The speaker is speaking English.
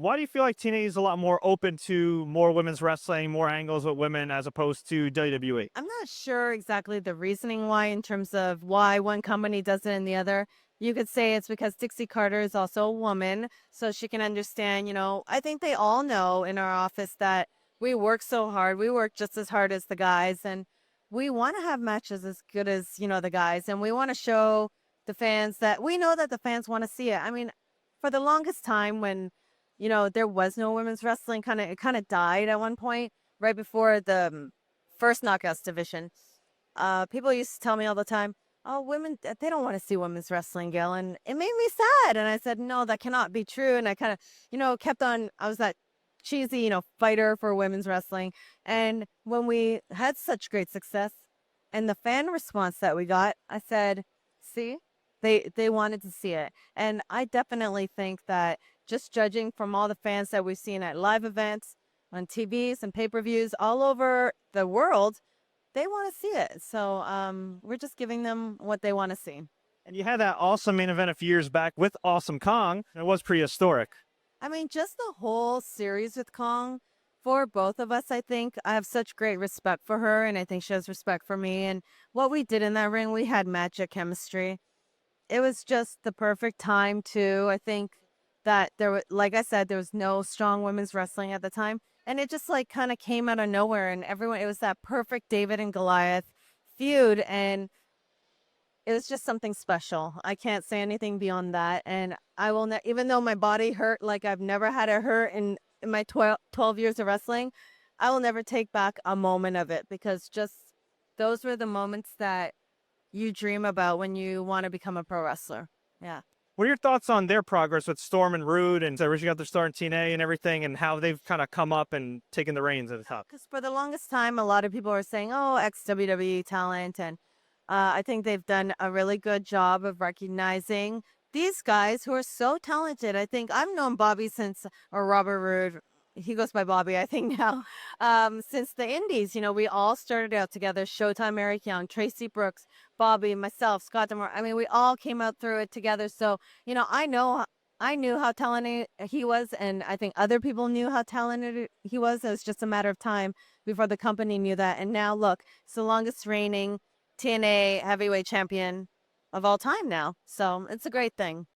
Why do you feel like TNA is a lot more open to more women's wrestling, more angles with women as opposed to WWE? I'm not sure exactly the reasoning why, in terms of why one company does it and the other. You could say it's because Dixie Carter is also a woman, so she can understand. I think they all know in our office that we work so hard. We work just as hard as the guys, and we want to have matches as good as, the guys, and we want to show the fans that we know that the fans want to see it. I mean, for the longest time when, there was no women's wrestling, it kind of died at one point right before the first knockouts division. People used to tell me all the time, "Oh, women, they don't want to see women's wrestling, Gail," and it made me sad. And I said, "No, that cannot be true." And I kind of, kept on. I was that cheesy, fighter for women's wrestling. And when we had such great success, and the fan response that we got, I said, "See, they wanted to see it." And I definitely think that, just judging from all the fans that we've seen at live events, on TVs and pay-per-views all over the world, they want to see it. So we're just giving them what they want to see. And you had that awesome main event a few years back with Awesome Kong. It was pretty historic. I mean, just the whole series with Kong, for both of us, I think. I have such great respect for her, and I think she has respect for me. And what we did in that ring, we had magic chemistry. It was just the perfect time, too. I think that there was, like I said, there was no strong women's wrestling at the time. And it just like kind of came out of nowhere, and everyone, it was that perfect David and Goliath feud. And it was just something special. I can't say anything beyond that. And I will not, even though my body hurt like I've never had it hurt in my 12 years of wrestling, I will never take back a moment of it, because just those were the moments that you dream about when you want to become a pro wrestler. Yeah. What are your thoughts on their progress with Storm and Roode and originally got their start in TNA and everything, and how they've kind of come up and taken the reins at the top? Because for the longest time, a lot of people are saying, "Oh, ex WWE talent," and I think they've done a really good job of recognizing these guys who are so talented. I think I've known Bobby since, or Robert Roode. He goes by Bobby, I think now. Since the Indies, we all started out together. Showtime, Eric Young, Tracy Brooks, Bobby, myself, Scott Demore. I mean, we all came out through it together. So, I knew how talented he was, and I think other people knew how talented he was. It was just a matter of time before the company knew that. And now, look, it's the longest reigning TNA heavyweight champion of all time now. So it's a great thing.